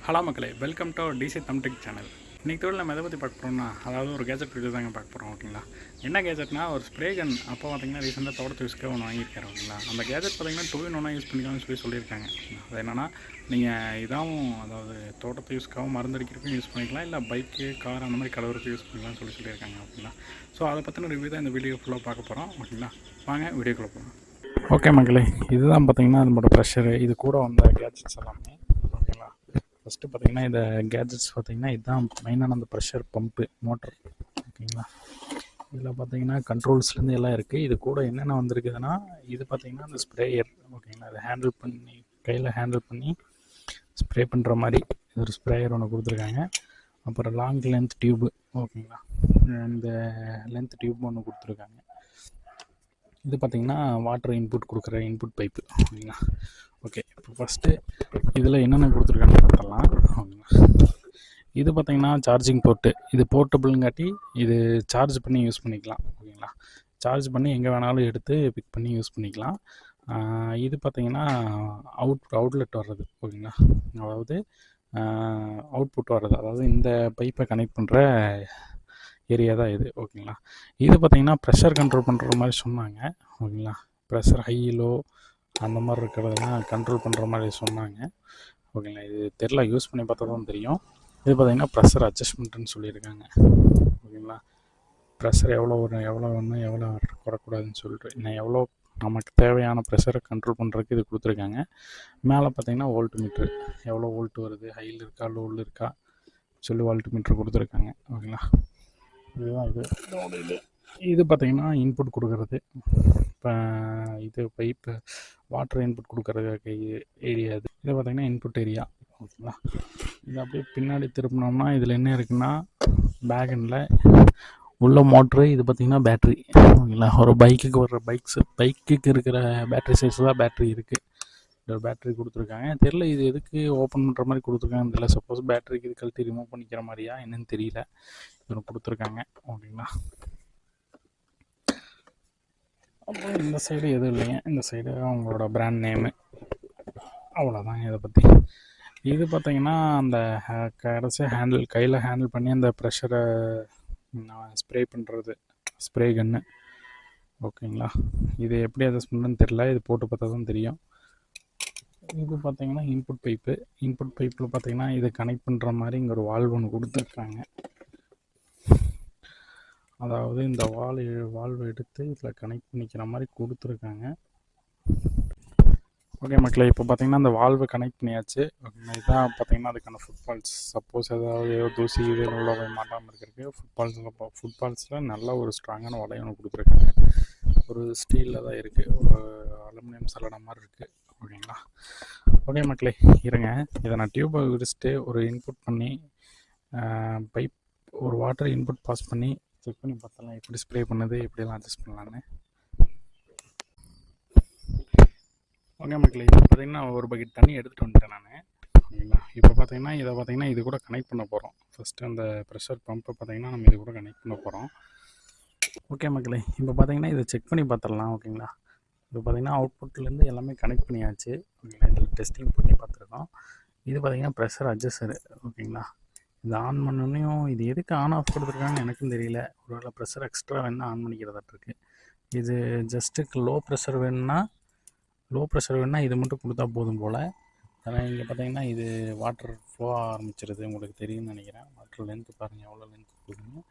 Hello மக்களே, welcome to DC தம்டெக் channel. இன்றைக்கி தொழில் நம்ம எதை பற்றி பார்க்க போகிறோம்னா, அதாவது ஒரு கேஜெட் பற்றி தாங்க பார்க்க போகிறோம். ஓகேங்களா, என்ன கேஜெட்னா ஒரு ஸ்ப்ரே கன். அப்போ பார்த்திங்கன்னா ரீசெண்டாக தோட்டத்து யூஸ்க்கு ஒன்று வாங்கியிருக்காரு. ஓகேங்களா, அந்த கேஜெட் பார்த்திங்கன்னா 2-in-1 யூஸ் பண்ணிக்கலாம்னு சொல்லியிருக்காங்க. அது என்னென்னா, நீங்கள் இதாகவும் அதாவது தோட்டத்து யூஸ்க்காகவும் மருந்தடிக்கிறதுக்கும் யூஸ் பண்ணிக்கலாம், இல்லை பைக்கு கார் அந்த மாதிரி கலவருக்கு யூஸ் பண்ணிக்கலாம்னு சொல்லியிருக்காங்க. ஓகேங்களா, ஸோ அதை பற்றின ரிவ்யூ தான் இந்த வீடியோ ஃபுல்லாக பார்க்க போகிறோம். ஓகேங்களா, வாங்க வீடியோக்குள்ளே போகலாம். ஓகே மக்களே, இதுதான் பார்த்திங்கன்னா நம்மளோட ப்ரெஷரு. இது கூட வந்த கேஜெட்ஸ் எல்லாமே. ஓகேங்களா, ஃபஸ்ட்டு பார்த்திங்கன்னா இந்த கேஜெட்ஸ் பார்த்திங்கன்னா இதுதான் மெயினான அந்த ப்ரெஷர் பம்பு மோட்டர். ஓகேங்களா, இதில் பார்த்திங்கன்னா கண்ட்ரோல்ஸ்லேருந்து எல்லாம் இருக்குது. இது கூட என்னென்ன வந்திருக்குதுன்னா, இது பார்த்திங்கன்னா அந்த ஸ்ப்ரேயர். ஓகேங்களா, அதை ஹேண்டில் பண்ணி கையில் ஹேண்டில் பண்ணி ஸ்ப்ரே பண்ணுற மாதிரி ஒரு ஸ்ப்ரேயர் ஒன்று கொடுத்துருக்காங்க. அப்புறம் லாங் லென்த் டியூப்பு. ஓகேங்களா, இந்த லென்த் டியூப் ஒன்று கொடுத்துருக்காங்க. இது பார்த்திங்கன்னா வாட்டர் இன்புட் கொடுக்குற இன்புட் பைப்பு. ஓகேங்களா, ஓகே, இப்போ ஃபஸ்ட்டு இதில் என்னென்ன கொடுத்துருக்காங்க பார்த்துடலாம். ஓகேங்களா, இது பார்த்திங்கன்னா சார்ஜிங் போர்ட்டு. இது போர்ட்டபுளுங்காட்டி இது சார்ஜ் பண்ணி யூஸ் பண்ணிக்கலாம். ஓகேங்களா, சார்ஜ் பண்ணி எங்கே வேணாலும் எடுத்து பிக் பண்ணி யூஸ் பண்ணிக்கலாம். இது பார்த்திங்கன்னா அவுட்லெட் வர்றது. ஓகேங்களா, அதாவது அவுட்புட் வர்றது, அதாவது இந்த பைப்பை கனெக்ட் பண்ணுற ஏரியா தான் இது. ஓகேங்களா, இது பார்த்திங்கன்னா ப்ரெஷர் கண்ட்ரோல் பண்ணுற மாதிரி சொன்னாங்க. ஓகேங்களா, ப்ரெஷர் ஹை லோ அந்த மாதிரி இருக்கிறதெல்லாம் கண்ட்ரோல் பண்ணுற மாதிரி சொன்னாங்க. ஓகேங்களா, இது தெரில, யூஸ் பண்ணி பார்த்தா தான் தெரியும். இது பார்த்திங்கன்னா ப்ரெஷர் அட்ஜஸ்ட்மெண்ட்டுன்னு சொல்லியிருக்காங்க. ஓகேங்களா, ப்ரெஷர் எவ்வளோ வரும், எவ்வளோ ஒன்று எவ்வளோ வரக்கூடாதுன்னு சொல்லிட்டு இன்னும் எவ்வளோ நமக்கு தேவையான ப்ரெஷரை கண்ட்ரோல் பண்ணுறதுக்கு இது கொடுத்துருக்காங்க. மேலே பார்த்திங்கன்னா வோல்ட் மீட்ரு, எவ்வளோ வோல்ட் வருது, ஹையில் இருக்கா லோவில் இருக்கா சொல்லி வோல்ட் மீட்ரு கொடுத்துருக்காங்க. ஓகேங்களா, இதுதான் இது பார்த்திங்கன்னா இன்புட் கொடுக்குறது. இப்போ இது பைப்பு வாட்டர் இன்புட் கொடுக்குறது ஏரியா. இது பார்த்திங்கன்னா இன்புட் ஏரியா. ஓகேங்களா, இது அப்படியே பின்னாடி திருப்பினோம்னா இதில் என்ன இருக்குன்னா பேகனில் உள்ள மோட்ரு. இது பார்த்திங்கன்னா பேட்ரி. ஓகேங்களா, ஒரு பைக்குக்கு வர்ற பைக்குக்கு இருக்கிற பேட்ரி சைஸ் தான் பேட்ரி இருக்குது. ஒரு பேட்ரி கொடுத்துருக்காங்க. தெரில இது எதுக்கு ஓப்பன் பண்ணுற மாதிரி கொடுத்துருக்காங்கன்னு தெரியல. சப்போஸ் பேட்ரிக்கு இது கழட்டி ரிமூவ் பண்ணிக்கிற மாதிரியா என்னன்னு தெரியல, இவங்க கொடுத்துருக்காங்க. ஓகேங்களா, அப்புறம் இந்த சைடு எதுவும் இல்லைங்க. இந்த சைடு அவங்களோட பிராண்ட் நேமு, அவ்வளோதான். இதை பற்றி இது பார்த்திங்கன்னா அந்த கடைசி கையில் ஹேண்டில் பண்ணி அந்த ப்ரெஷரை ஸ்ப்ரே பண்ணுறது ஸ்ப்ரே கன்று. ஓகேங்களா, இது எப்படி அட்ஜஸ்ட் பண்ணுறதுன்னு தெரில, இது போட்டு பார்த்தா தான் தெரியும். இது பார்த்திங்கன்னா இன்புட் பைப்பில் பார்த்திங்கன்னா இதை கனெக்ட் பண்ணுற மாதிரி இங்கே ஒரு வால்வு ஒன்று கொடுத்துருக்காங்க. அதாவது இந்த வால்வை எடுத்து இதில் கனெக்ட் பண்ணிக்கிற மாதிரி கொடுத்துருக்காங்க. ஓகே மக்களே, இப்போ பார்த்திங்கன்னா அந்த வால்வை கனெக்ட் பண்ணியாச்சு. ஓகேங்களா, இதுதான் பார்த்திங்கன்னா அதுக்கான ஃபுட்பால்ஸ். சப்போஸ் ஏதாவது தூசி இது உள்ள போய் மாட்டாமல் இருக்கிறதுக்கு ஃபுட்பால்ஸில் நல்ல ஒரு ஸ்ட்ராங்கான வலையை ஒன்று கொடுத்துருக்காங்க. ஒரு ஸ்டீலில் தான் இருக்குது, ஒரு அலுமினியம் சல்லடை மாதிரி இருக்குது. ஓகேங்களா, ஓகே மக்களே, இருங்க, இதை நான் டியூப்பை விரிச்சிட்டு ஒரு இன்புட் பண்ணி பைப் ஒரு வாட்டர் இன்புட் பாஸ் பண்ணி செக் பண்ணி பார்த்தலாம் எப்படி ஸ்ப்ரே பண்ணுது, எப்படியெல்லாம் அட்ஜஸ்ட் பண்ணலான்னு. ஓகே மக்களே, இப்போ பார்த்திங்கன்னா ஒரு பக்கெட் தண்ணி எடுத்துகிட்டு வந்துட்டேன் நான். ஓகேங்களா, இப்போ பார்த்திங்கன்னா இதை பார்த்திங்கன்னா இது கூட கனெக்ட் பண்ண போகிறோம். ஃபஸ்ட்டு அந்த ப்ரெஷர் பம்பை பார்த்திங்கன்னா நம்ம இது கூட கனெக்ட் பண்ண போகிறோம். ஓகே மக்களே, இப்போ பார்த்திங்கன்னா இதை செக் பண்ணி பார்த்துடலாம். ஓகேங்களா, இப்போ பார்த்திங்கன்னா அவுட்புட்லேருந்து எல்லாமே கனெக்ட் பண்ணியாச்சு. ஓகேங்களா, இதில் டெஸ்டிங் பண்ணி பார்த்துருக்கோம். இது பார்த்திங்கன்னா ப்ரெஷர் அட்ஜஸ்டரு. ஓகேங்களா, இது ஆன் பண்ணோன்னையும் இது எதுக்கு ஆன் ஆஃப் கொடுத்துருக்காங்கன்னு எனக்கும் தெரியல. ஒருவேளை ப்ரெஷர் எக்ஸ்ட்ரா வேணுன்னா ஆன் பண்ணிக்கிறதாட்டிருக்கு. இது ஜஸ்ட்டு லோ ப்ரெஷர் வேணுன்னா இது மட்டும் கொடுத்தா போதும் போல். ஆனால் இங்கே பார்த்தீங்கன்னா இது வாட்டர் ஃப்ளோ ஆரம்பிச்சிருது, உங்களுக்கு தெரியும்னு நினைக்கிறேன். வாட்டர் லென்த்து பாருங்கள் எவ்வளோ லென்த் போகுதுன்னு.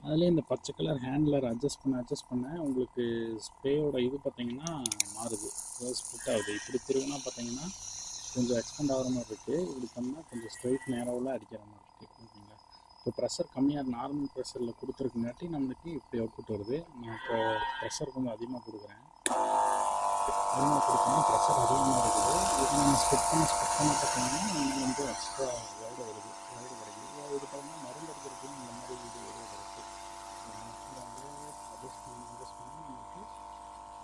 அதுலேயே இந்த பச்சை கலர் ஹேண்ட்லர் அட்ஜஸ்ட் பண்ண உங்களுக்கு ஸ்ப்ரேயோட இது பார்த்திங்கன்னா மாறுது, ஸ்ப்ளிட் ஆகுது. இப்படி திருவினா பார்த்திங்கன்னா கொஞ்சம் எக்ஸ்பெண்ட் ஆகிற மாதிரி இருக்குது, இப்படி பண்ணால் கொஞ்சம் ஸ்ட்ரைட் நேராவில் அடிக்கிற மாதிரி இருக்குது. ஓகேங்களா, இப்போ ப்ரெஷர் கம்மியாக நார்மல் ப்ரெஷரில் கொடுத்துருக்குங்காட்டி நம்மளுக்கு இப்படி அவுட்புட் வருது. நான் இப்போ ப்ரெஷர் கொஞ்சம் அதிகமாக கொடுக்குறேன். ப்ரெஷர் அதிகமாக இருக்குது. இது நம்ம ஸ்பிட் பண்ண பார்த்தீங்கன்னா இன்னும் வந்து எக்ஸ்ட்ரா வைடு வருது, கிடைக்குது. இது பார்த்தீங்கன்னா மருந்து அடிக்கிறதுக்கு இந்த மாதிரி இது இருக்குது. அட்ஜஸ்ட் பண்ணி நமக்கு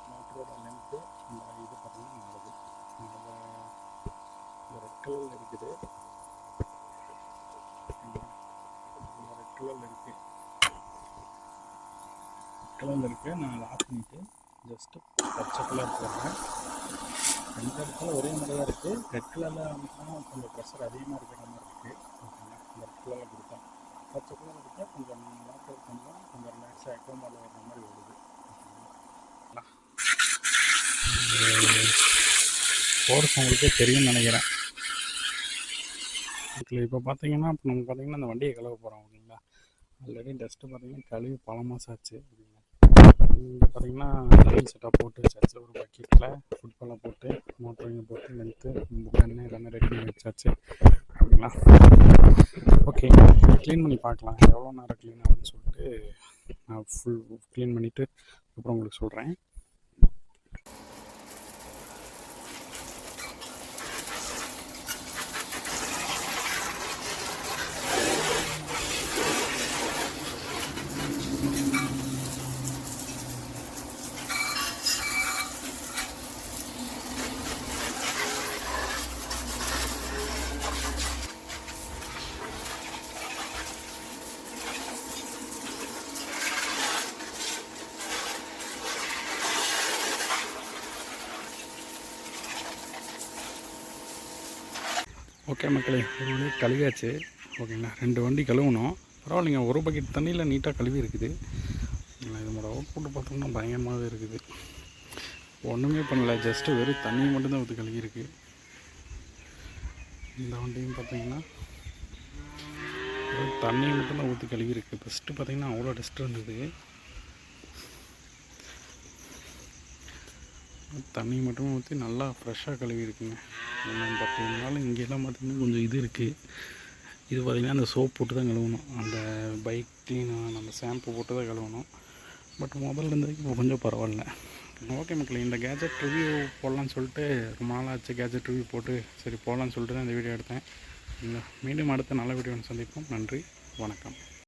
மோட்டரோட லென்த்து இந்த இது பார்த்தீங்கன்னா மாறுது. இந்த ரெட் கலரில் இருக்குது, இந்த ரெட் கலரில் இருக்குது. நான் அதை ஆஃப் பண்ணிவிட்டு ஜஸ்ட்டு பச்சை கலர் போடுறேன். 2 இடத்துல ஒரே மாதிரி தான் இருக்குது. ரெட் கலரில் வந்துச்சுன்னா கொஞ்சம் ப்ரெஷர் அதிகமாக இருக்கிற மாதிரி இருக்குது. ஓகேங்களா, இந்த ரெட் கலரில் கொடுத்தேன். பச்சை கலர் கொடுத்தா கொஞ்சம் வாட்டர் கொஞ்சம் ரிலாக்ஸாக எக்கோமாவில் வர்ற மாதிரி வருது. ஓகேங்களா, ஃபோர்ஸ் உங்களுக்கே தெரியும்னு நினைக்கிறேன். ஓகே, இப்போ பார்த்தீங்கன்னா நம்ம பார்த்தீங்கன்னா அந்த வண்டியை கழுவ போகிறோம். ஓகேங்களா, ஆல்ரெடி டஸ்ட்டு பார்த்தீங்கன்னா கழுவி பல மாதம் ஆச்சு. ஓகேங்களா, இங்கே பார்த்தீங்கன்னா ட்ரெயின் செட்டாக போட்டு வச்சாச்சு. ஒரு பக்கெட்டில் ஃபுட்பாலாக போட்டு மோட்டரிங்க போட்டு லென்த்து புக்கன்னு எல்லாமே ரெடி பண்ணி வச்சாச்சு. ஓகேங்களா, ஓகே, க்ளீன் பண்ணி பார்க்கலாம் எவ்வளோ நேரம் க்ளீன் ஆகுதுன்னு சொல்லிட்டு. நான் ஃபுல் க்ளீன் பண்ணிவிட்டு அப்புறம் உங்களுக்கு சொல்கிறேன். ஓகே மக்களே, ஒரு வழியாக கழுவியாச்சு. ஓகேங்களா, 2 வண்டி கழுவணும். பரவாயில்லைங்க, ஒரு பக்கெட் தண்ணியில் நீட்டாக கழுவி இருக்குது. இதனோட அவுட்புட்டு பார்த்தோம்னா பயங்கரமாகவே இருக்குது. ஒன்றுமே பண்ணல, ஜஸ்ட்டு வெறும் தண்ணி மட்டும்தான் ஊற்றி கழுவி இருக்குது. இந்த வண்டியும் பார்த்தீங்கன்னா வெறும் தண்ணியை மட்டும்தான் ஊற்றி கழுவி இருக்குது. ஃபஸ்ட்டு பார்த்தீங்கன்னா அவ்வளோ டஸ்ட் இருந்தது. தண்ணி மட்டுமே ஊற்றி நல்லா ஃப்ரெஷ்ஷாக கழுவி இருக்குங்க. என்னென்னு பார்த்தீங்கன்னாலும் இங்கெல்லாம் பார்த்திங்கன்னா கொஞ்சம் இது இருக்குது. இது பார்த்திங்கன்னா அந்த சோப் போட்டு தான் கழுவணும். அந்த பைக் க்ளீனாக நம்ம ஷாம்பு போட்டு தான் கழுவணும். பட் முதல்ல இருந்ததுக்கு இப்போ கொஞ்சம் பரவாயில்ல. ஓகே மக்களே, இந்த கேஜெட் ரிவ்யூ போடலான்னு சொல்லிட்டு ரொம்ப நாள் ஆச்சு. கேஜெட் ரிவ்யூ போட்டு சரி போடலான்னு சொல்லிட்டு தான் இந்த வீடியோ எடுத்தேன். மீண்டும் அடுத்த நல்ல வீடியோன்னு சந்திப்போம். நன்றி, வணக்கம்.